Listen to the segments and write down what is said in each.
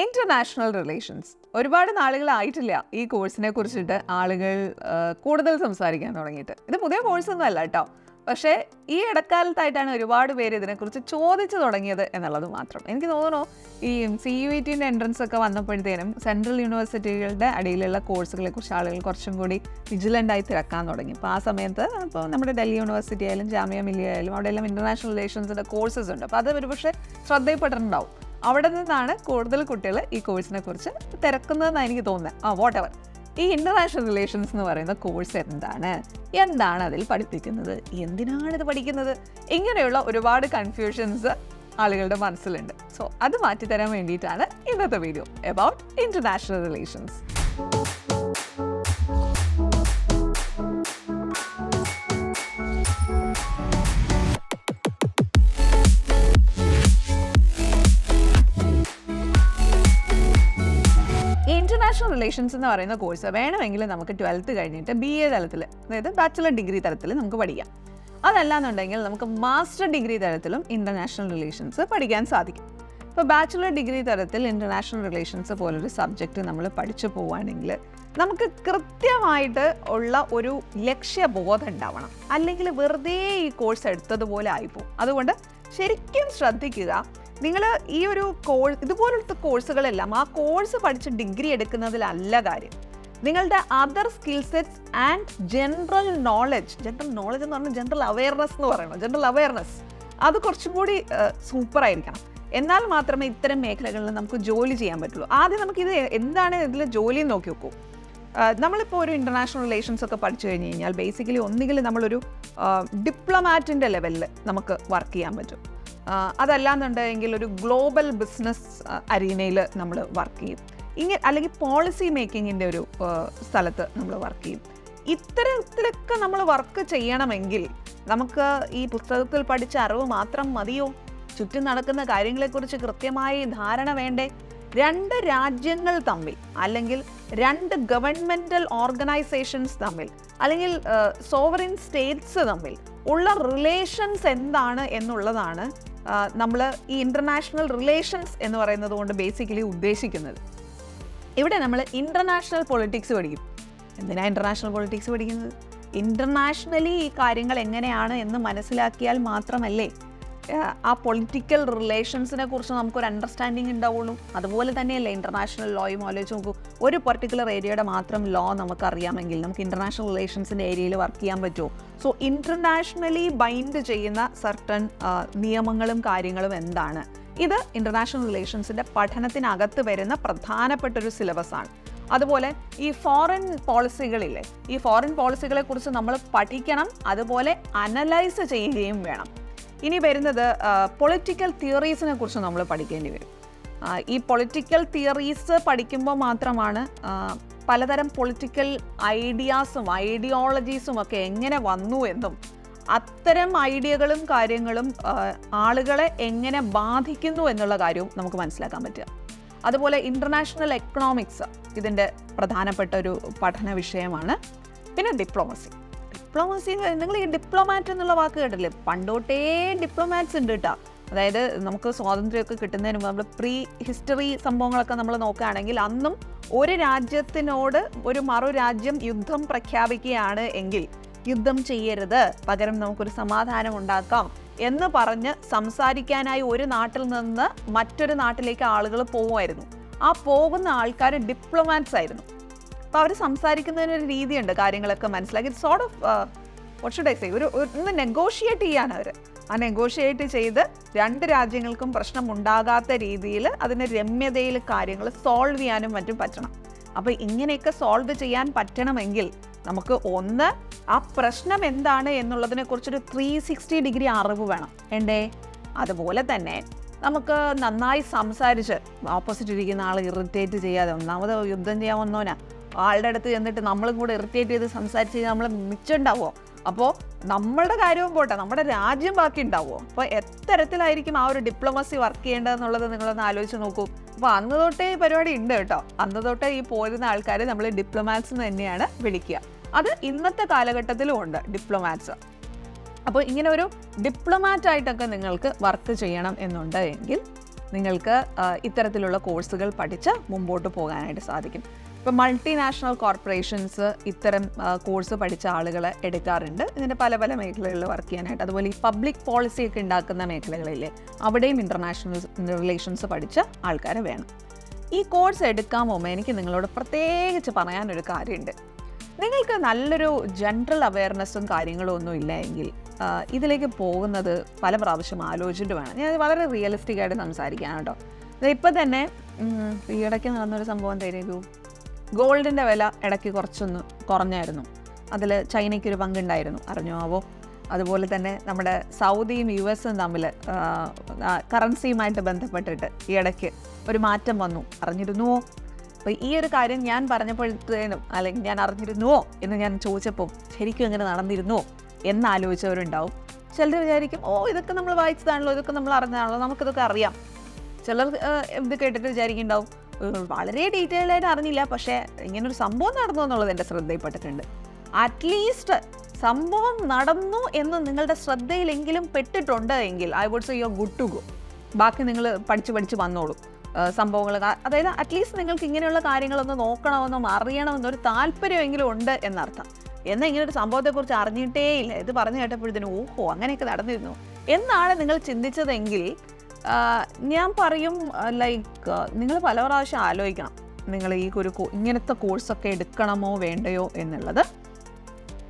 International relations ഒരുപാട് നാളുകളായിട്ടില്ല ഈ കോഴ്സിനെ കുറിച്ചിട്ട് ആളുകൾ കൂടുതൽ സംസാരിക്കാൻ തുടങ്ങിയിട്ട്. ഇത് പുതിയ കോഴ്സൊന്നും അല്ല കേട്ടോ, പക്ഷേ ഈ ഇടക്കാലത്തായിട്ടാണ് ഒരുപാട് പേര് ഇതിനെക്കുറിച്ച് ചോദിച്ചു തുടങ്ങിയത് എന്നുള്ളത് മാത്രം. എനിക്ക് തോന്നുന്നു ഈ CUETൻ്റെ എൻട്രൻസ് ഒക്കെ വന്നപ്പോഴത്തേനും സെൻട്രൽ യൂണിവേഴ്സിറ്റികളുടെ അടിയിലുള്ള കോഴ്സുകളെ കുറിച്ച് ആളുകൾ കുറച്ചും കൂടി വിജിലൻ്റായി തിരക്കാൻ തുടങ്ങി. അപ്പോൾ ആ സമയത്ത് ഇപ്പോൾ നമ്മുടെ ഡൽഹി യൂണിവേഴ്സിറ്റി ആയാലും ജാമിയ മില്ലിയ ആയാലും അവിടെയെല്ലാം ഇന്റർനാഷണൽ റിലേഷൻസിൻ്റെ കോഴ്സസ് ഉണ്ട്. അപ്പോൾ അത് ഒരുപക്ഷെ ശ്രദ്ധയിൽപ്പെട്ടിട്ടുണ്ടാവും. അവിടെ നിന്നാണ് കൂടുതൽ കുട്ടികൾ ഈ കോഴ്സിനെ കുറിച്ച് തിരക്കുന്നതെന്നാണ് എനിക്ക് തോന്നുന്നത്. വാട്ട് എവർ, ഈ ഇന്റർനാഷണൽ റിലേഷൻസ് എന്ന് പറയുന്ന കോഴ്സ് എന്താണ് അതിൽ പഠിപ്പിക്കുന്നത്, എന്തിനാണ് ഇത് പഠിക്കുന്നത്, ഇങ്ങനെയുള്ള ഒരുപാട് കൺഫ്യൂഷൻസ് ആളുകളുടെ മനസ്സിലുണ്ട്. സോ അത് മാറ്റിത്തരാൻ വേണ്ടിയിട്ടാണ് ഇന്നത്തെ video about international relations. International relations എന്ന് പറയുന്ന കോഴ്സ് വേണമെങ്കിൽ നമുക്ക് 12th കഴിഞ്ഞിട്ട് BA തലത്തിൽ, അതായത് ബാച്ചിലർ ഡിഗ്രി തലത്തിൽ നമുക്ക് പഠിക്കാം. അതല്ലാന്നുണ്ടെങ്കിൽ നമുക്ക് മാസ്റ്റർ ഡിഗ്രി തലത്തിലും ഇന്റർനാഷണൽ റിലേഷൻസ് പഠിക്കാൻ സാധിക്കും. ഇപ്പോൾ ബാച്ചിലർ ഡിഗ്രി തലത്തിൽ ഇന്റർനാഷണൽ റിലേഷൻസ് പോലൊരു സബ്ജക്റ്റ് നമ്മൾ പഠിച്ചു പോവുകയാണെങ്കിൽ നമുക്ക് കൃത്യമായിട്ട് ഉള്ള ഒരു ലക്ഷ്യബോധം ഉണ്ടാവണം. അല്ലെങ്കിൽ വെറുതെ ഈ കോഴ്സ് എടുത്തതുപോലെ ആയിപ്പോവും. അതുകൊണ്ട് ശരിക്കും ശ്രദ്ധിക്കുക. നിങ്ങൾ ഈ ഒരു ഇതുപോലത്തെ കോഴ്സുകളെല്ലാം ആ കോഴ്സ് പഠിച്ച് ഡിഗ്രി എടുക്കുന്നതിലല്ല കാര്യം. നിങ്ങളുടെ other skill sets and general knowledge എന്ന് പറഞ്ഞാൽ ജനറൽ അവയർനെസ് എന്ന് പറയണം. ജനറൽ അവയർനെസ് അത് കുറച്ചും കൂടി സൂപ്പർ ആയിരിക്കണം. എന്നാൽ മാത്രമേ ഇത്തരം മേഖലകളിൽ നമുക്ക് ജോലി ചെയ്യാൻ പറ്റുള്ളൂ. ആദ്യം നമുക്കിത് എന്താണ് ഇതിൽ ജോലി നോക്കി നോക്കൂ. നമ്മളിപ്പോൾ ഒരു ഇൻ്റർനാഷണൽ റിലേഷൻസ് ഒക്കെ പഠിച്ചു കഴിഞ്ഞ് കഴിഞ്ഞാൽ ബേസിക്കലി ഒന്നുകിൽ നമ്മളൊരു ഡിപ്ലോമാറ്റിൻ്റെ ലെവലിൽ നമുക്ക് വർക്ക് ചെയ്യാൻ പറ്റും. അതല്ലാന്നുണ്ടെങ്കിൽ ഒരു ഗ്ലോബൽ ബിസിനസ് അരീനയിൽ നമ്മൾ വർക്ക് ചെയ്യും. അല്ലെങ്കിൽ പോളിസി മേക്കിങ്ങിൻ്റെ ഒരു സ്ഥലത്ത് നമ്മൾ വർക്ക് ചെയ്യും. ഇത്തരത്തിലൊക്കെ നമ്മൾ വർക്ക് ചെയ്യണമെങ്കിൽ നമുക്ക് ഈ പുസ്തകത്തിൽ പഠിച്ച അറിവ് മാത്രം മതിയോ? ചുറ്റും നടക്കുന്ന കാര്യങ്ങളെക്കുറിച്ച് കൃത്യമായി ധാരണ വേണ്ടേ? 2 രാജ്യങ്ങൾ തമ്മിൽ, അല്ലെങ്കിൽ 2 ഗവൺമെൻറ്റൽ ഓർഗനൈസേഷൻസ് തമ്മിൽ, അല്ലെങ്കിൽ സോവറിൻ സ്റ്റേറ്റ്സ് തമ്മിൽ ഉള്ള റിലേഷൻസ് എന്താണ് എന്നുള്ളതാണ് നമ്മൾ ഈ ഇൻ്റർനാഷണൽ റിലേഷൻസ് എന്ന് പറയുന്നത് കൊണ്ട് ബേസിക്കലി ഉദ്ദേശിക്കുന്നത്. ഇവിടെ നമ്മൾ ഇൻ്റർനാഷണൽ പൊളിറ്റിക്സ് പഠിക്കും. എന്തിനാണ് ഇൻ്റർനാഷണൽ പൊളിറ്റിക്സ് പഠിക്കുന്നത്? ഇൻ്റർനാഷണലി ഈ കാര്യങ്ങൾ എങ്ങനെയാണ് എന്ന് മനസ്സിലാക്കിയാൽ മാത്രമല്ലേ ആ പൊളിറ്റിക്കൽ റിലേഷൻസിനെ കുറിച്ച് നമുക്കൊരു അണ്ടർസ്റ്റാൻഡിങ് ഉണ്ടാവുള്ളൂ. അതുപോലെ തന്നെയല്ലേ ഇൻ്റർനാഷണൽ ലോയും ആലോചിച്ച് നോക്കൂ. ഒരു പർട്ടിക്കുലർ ഏരിയയുടെ മാത്രം ലോ നമുക്കറിയാമെങ്കിൽ നമുക്ക് ഇൻ്റർനാഷണൽ റിലേഷൻസിൻ്റെ ഏരിയയിൽ വർക്ക് ചെയ്യാൻ പറ്റുമോ? സോ ഇൻ്റർനാഷണലി ബൈൻഡ് ചെയ്യുന്ന സർട്ടൺ നിയമങ്ങളും കാര്യങ്ങളും എന്താണ്? ഇത് ഇൻ്റർനാഷണൽ റിലേഷൻസിൻ്റെ പഠനത്തിനകത്ത് വരുന്ന പ്രധാനപ്പെട്ടൊരു സിലബസാണ്. അതുപോലെ ഈ ഫോറിൻ പോളിസികളില്ലേ, ഈ ഫോറിൻ പോളിസികളെ കുറിച്ച് നമ്മൾ പഠിക്കണം, അതുപോലെ അനലൈസ് ചെയ്യുകയും വേണം. ഇനി വരുന്നത് പൊളിറ്റിക്കൽ തിയറീസിനെ കുറിച്ച് നമ്മൾ പഠിക്കേണ്ടി വരും. ഈ പൊളിറ്റിക്കൽ തിയറീസ് പഠിക്കുമ്പോൾ മാത്രമാണ് പലതരം പൊളിറ്റിക്കൽ ഐഡിയോളജീസും ഒക്കെ എങ്ങനെ വന്നു എന്നും അത്തരം ഐഡിയകളും കാര്യങ്ങളും ആളുകളെ എങ്ങനെ ബാധിക്കുന്നു എന്നുള്ള കാര്യവും നമുക്ക് മനസ്സിലാക്കാൻ പറ്റുക. അതുപോലെ ഇൻ്റർനാഷണൽ എക്കണോമിക്സ് ഇതിൻ്റെ പ്രധാനപ്പെട്ട ഒരു പഠന വിഷയമാണ്. പിന്നെ ഡിപ്ലോമസി. നിങ്ങൾ ഈ ഡിപ്ലോമാറ്റ് എന്നുള്ള വാക്ക് കേട്ടില്ലേ? പണ്ടോട്ടേ ഡിപ്ലോമാറ്റ്സ് ഉണ്ട് കേട്ടോ. അതായത് നമുക്ക് സ്വാതന്ത്ര്യമൊക്കെ കിട്ടുന്നതിന് മുമ്പ് നമ്മൾ പ്രീ ഹിസ്റ്ററി സംഭവങ്ങളൊക്കെ നമ്മൾ നോക്കുകയാണെങ്കിൽ അന്നും ഒരു രാജ്യത്തിനോട് ഒരു മറുരാജ്യം യുദ്ധം പ്രഖ്യാപിക്കുകയാണ് എങ്കിൽ യുദ്ധം ചെയ്യരുത്, പകരം നമുക്കൊരു സമാധാനം ഉണ്ടാക്കാം എന്ന് പറഞ്ഞ് സംസാരിക്കാനായി ഒരു നാട്ടിൽ നിന്ന് മറ്റൊരു നാട്ടിലേക്ക് ആളുകൾ പോകുമായിരുന്നു. ആ പോകുന്ന ആൾക്കാർ ഡിപ്ലോമാറ്റ്സ് ആയിരുന്നു. അപ്പോൾ അവർ സംസാരിക്കുന്നതിനൊരു രീതിയുണ്ട്, കാര്യങ്ങളൊക്കെ മനസ്സിലാക്കി sort of what should I say, ഒന്ന് നെഗോഷിയേറ്റ് ചെയ്യാണ് അവർ. ആ നെഗോഷിയേറ്റ് ചെയ്ത് 2 രാജ്യങ്ങൾക്കും പ്രശ്നം ഉണ്ടാകാത്ത രീതിയിൽ അതിന് രമ്യതയിൽ കാര്യങ്ങൾ സോൾവ് ചെയ്യാനും മറ്റും പറ്റണം. അപ്പോൾ ഇങ്ങനെയൊക്കെ സോൾവ് ചെയ്യാൻ പറ്റണമെങ്കിൽ നമുക്ക് ഒന്ന് ആ പ്രശ്നം എന്താണ് എന്നുള്ളതിനെ കുറിച്ചൊരു 360 ഡിഗ്രി അറിവ് വേണം വേണ്ടേ? അതുപോലെ തന്നെ നമുക്ക് നന്നായി സംസാരിച്ച് ഓപ്പോസിറ്റ് ഇരിക്കുന്ന ആൾ ഇറിറ്റേറ്റ് ചെയ്യാതെ, ഒന്നാമത് യുദ്ധം ചെയ്യാൻ വന്നോനാ ആളുടെ അടുത്ത് ചെന്നിട്ട് നമ്മളും കൂടെ ഇറിറ്റേറ്റ് ചെയ്ത് സംസാരിച്ച് കഴിഞ്ഞാൽ നമ്മൾ മിച്ചുണ്ടാവുമോ? അപ്പോൾ നമ്മളുടെ കാര്യവും പോട്ടെ, നമ്മുടെ രാജ്യം ബാക്കി ഉണ്ടാവുമോ? അപ്പോൾ എത്തരത്തിലായിരിക്കും ആ ഒരു ഡിപ്ലോമസി വർക്ക് ചെയ്യേണ്ടതെന്നുള്ളത് നിങ്ങളൊന്ന് ആലോചിച്ച് നോക്കൂ. അപ്പോൾ അന്ന് തൊട്ടേ ഈ പരിപാടി ഉണ്ട് കേട്ടോ. അന്ന് തൊട്ടേ ഈ പോരുന്ന ആൾക്കാരെ നമ്മൾ ഡിപ്ലോമാറ്റ്സ് എന്ന് തന്നെയാണ് വിളിക്കുക. അത് ഇന്നത്തെ കാലഘട്ടത്തിലും ഉണ്ട് ഡിപ്ലോമാറ്റ്സ്. അപ്പോൾ ഇങ്ങനെ ഒരു ഡിപ്ലോമാറ്റായിട്ടൊക്കെ നിങ്ങൾക്ക് വർക്ക് ചെയ്യണം എന്നുണ്ടെങ്കിൽ നിങ്ങൾക്ക് ഇത്തരത്തിലുള്ള കോഴ്സുകൾ പഠിച്ച് മുമ്പോട്ട് പോകാനായിട്ട് സാധിക്കും. ഇപ്പോൾ മൾട്ടിനാഷണൽ കോർപ്പറേഷൻസ് ഇത്തരം കോഴ്സ് പഠിച്ച ആളുകളെ എടുക്കാറുണ്ട് ഇതിൻ്റെ പല പല മേഖലകളിൽ വർക്ക് ചെയ്യാനായിട്ട്. അതുപോലെ ഈ പബ്ലിക് പോളിസി ഒക്കെ ഉണ്ടാക്കുന്ന മേഖലകളിൽ അവിടെയും ഇൻ്റർനാഷണൽ റിലേഷൻസ് പഠിച്ച ആൾക്കാരെ വേണം. ഈ കോഴ്സ് എടുക്കാൻ പോകുമ്പോൾ എനിക്ക് നിങ്ങളോട് പ്രത്യേകിച്ച് പറയാനൊരു കാര്യമുണ്ട്. നിങ്ങൾക്ക് നല്ലൊരു ജനറൽ അവയർനെസ്സും കാര്യങ്ങളും ഒന്നും ഇല്ല എങ്കിൽ ഇതിലേക്ക് പോകുന്നത് പല പ്രാവശ്യം ആലോചിച്ചിട്ട് വേണം. ഞാൻ വളരെ റിയലിസ്റ്റിക് ആയിട്ട് സംസാരിക്കുകയാണ് കേട്ടോ. ഇപ്പം തന്നെ ഈ ഇടയ്ക്ക് നടന്നൊരു സംഭവം തരൂ, ഗോൾഡിൻ്റെ വില ഇടയ്ക്ക് കുറച്ചൊന്ന് കുറഞ്ഞായിരുന്നു. അതിൽ ചൈനയ്ക്കൊരു പങ്കുണ്ടായിരുന്നു, അറിഞ്ഞോ ആവോ? അതുപോലെ തന്നെ നമ്മുടെ സൗദിയും US തമ്മിൽ കറൻസിയുമായിട്ട് ബന്ധപ്പെട്ടിട്ട് ഈ ഇടയ്ക്ക് ഒരു മാറ്റം വന്നു, അറിഞ്ഞിരുന്നുവോ? അപ്പോൾ ഈ ഒരു കാര്യം ഞാൻ പറഞ്ഞപ്പോഴത്തേനും അല്ലെങ്കിൽ ഞാൻ അറിഞ്ഞിരുന്നുവോ എന്ന് ഞാൻ ചോദിച്ചപ്പോൾ ശരിക്കും എങ്ങനെ നടന്നിരുന്നുവോ എന്നാലോചിച്ചവരുണ്ടാവും. ചിലർ വിചാരിക്കും ഇതൊക്കെ നമ്മൾ വായിച്ചതാണല്ലോ, ഇതൊക്കെ നമ്മൾ അറിഞ്ഞതാണല്ലോ, നമുക്കിതൊക്കെ അറിയാം. ചിലർ ഇത് കേട്ടിട്ട് വിചാരിക്കുന്നുണ്ടാവും വളരെ ഡീറ്റെയിൽഡ് ആയിട്ട് അറിഞ്ഞില്ല, പക്ഷേ ഇങ്ങനൊരു സംഭവം നടന്നു എന്നുള്ളത് എൻ്റെ ശ്രദ്ധയിൽപ്പെട്ടിട്ടുണ്ട്. അറ്റ്ലീസ്റ്റ് സംഭവം നടന്നു എന്ന് നിങ്ങളുടെ ശ്രദ്ധയിലെങ്കിലും പെട്ടിട്ടുണ്ട് എങ്കിൽ I would say you are good to go. ബാക്കി നിങ്ങൾ പഠിച്ച് വന്നോളൂ സംഭവങ്ങൾ. അതായത് അറ്റ്ലീസ്റ്റ് നിങ്ങൾക്ക് ഇങ്ങനെയുള്ള കാര്യങ്ങളൊന്ന് നോക്കണമെന്നും അറിയണമെന്നും ഒരു താല്പര്യമെങ്കിലും ഉണ്ട് എന്നർത്ഥം. എന്നാൽ ഇങ്ങനൊരു സംഭവത്തെക്കുറിച്ച് അറിഞ്ഞിട്ടേ ഇല്ല, ഇത് പറഞ്ഞു കേട്ടപ്പോഴത്തേനും ഓഹോ അങ്ങനെയൊക്കെ നടന്നിരുന്നു എന്നാണ് നിങ്ങൾ ചിന്തിച്ചതെങ്കിൽ ഞാൻ പറയും ലൈക്ക് നിങ്ങൾ പല പ്രാവശ്യം ആലോചിക്കണം നിങ്ങൾ ഈ ഒരു ഇങ്ങനത്തെ കോഴ്സൊക്കെ എടുക്കണമോ വേണ്ടയോ എന്നുള്ളത്.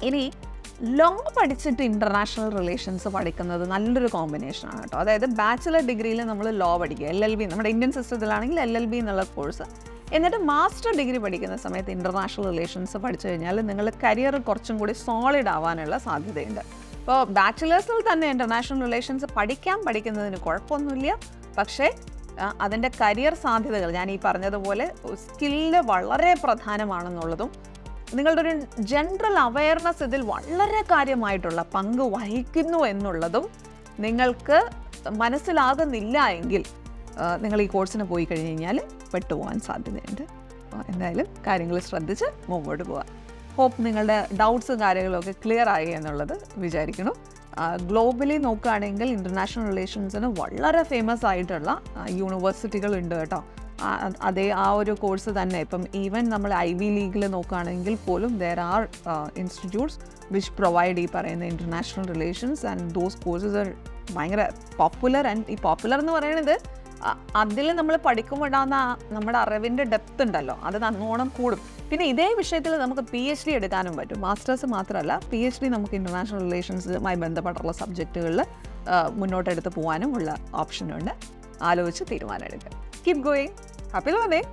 ഇനി ലോങ് പഠിച്ചിട്ട് ഇൻ്റർനാഷണൽ റിലേഷൻസ് പഠിക്കുന്നത് നല്ലൊരു കോമ്പിനേഷനാണ് കേട്ടോ. അതായത് ബാച്ചിലർ ഡിഗ്രിയിൽ നമ്മൾ ലോ പഠിക്കുക, LLB നമ്മുടെ ഇന്ത്യൻ സിസ്റ്റത്തിലാണെങ്കിൽ LLB എന്നുള്ള കോഴ്സ്, എന്നിട്ട് മാസ്റ്റർ ഡിഗ്രി പഠിക്കുന്ന സമയത്ത് ഇൻ്റർനാഷണൽ റിലേഷൻസ് പഠിച്ചു കഴിഞ്ഞാൽ നിങ്ങളുടെ കരിയർ കുറച്ചും കൂടി സോളിഡ് ആവാനുള്ള സാധ്യതയുണ്ട്. ഇപ്പോൾ ബാച്ചിലേഴ്സിൽ തന്നെ ഇൻ്റർനാഷണൽ റിലേഷൻസ് പഠിക്കുന്നതിന് കുഴപ്പമൊന്നുമില്ല, പക്ഷേ അതിൻ്റെ കരിയർ സാധ്യതകൾ ഞാൻ ഈ പറഞ്ഞതുപോലെ സ്കില്ല് വളരെ പ്രധാനമാണെന്നുള്ളതും നിങ്ങളുടെ ഒരു ജനറൽ അവയർനെസ് ഇതിൽ വളരെ കാര്യമായിട്ടുള്ള പങ്ക് വഹിക്കുന്നു എന്നുള്ളതും നിങ്ങൾക്ക് മനസ്സിലാകുന്നില്ല എങ്കിൽ നിങ്ങൾ ഈ കോഴ്സിന് പോയി കഴിഞ്ഞ് കഴിഞ്ഞാൽ പെട്ടുപോകാൻ സാധ്യതയുണ്ട്. എന്തായാലും കാര്യങ്ങൾ ശ്രദ്ധിച്ച് മുമ്പോട്ട് പോകാം. ഹോപ്പ് നിങ്ങളുടെ ഡൗട്ട്സും കാര്യങ്ങളൊക്കെ ക്ലിയർ ആയി എന്നുള്ളത് വിചാരിക്കണം. ഗ്ലോബലി നോക്കുകയാണെങ്കിൽ ഇൻ്റർനാഷണൽ റിലേഷൻസിന് വളരെ ഫേമസ് ആയിട്ടുള്ള യൂണിവേഴ്സിറ്റികളുണ്ട് കേട്ടോ. അതേ ആ ഒരു കോഴ്സ് തന്നെ ഇപ്പം ഈവൻ നമ്മൾ Ivy League നോക്കുകയാണെങ്കിൽ പോലും there are institutes which provide ഈ പറയുന്ന international relations and those courses are ഭയങ്കര പോപ്പുലർ. ആൻഡ് ഈ പോപ്പുലർ എന്ന് പറയുന്നത് അതിൽ നമ്മൾ പഠിക്കുമ്പോഴാകുന്ന നമ്മുടെ അറിവിൻ്റെ ഡെപ്ത് ഉണ്ടല്ലോ, അത് നന്നോണം കൂടും. പിന്നെ ഇതേ വിഷയത്തിൽ നമുക്ക് PhD എടുക്കാനും പറ്റും. മാസ്റ്റേഴ്സ് മാത്രമല്ല PhD നമുക്ക് ഇൻ്റർനാഷണൽ റിലേഷൻസുമായി ബന്ധപ്പെട്ടുള്ള സബ്ജക്റ്റുകളിൽ മുന്നോട്ടെടുത്ത് പോകാനും ഉള്ള ഓപ്ഷനുണ്ട്. ആലോചിച്ച് തീരുമാനം എടുക്കുക. Keep going. Happy learning.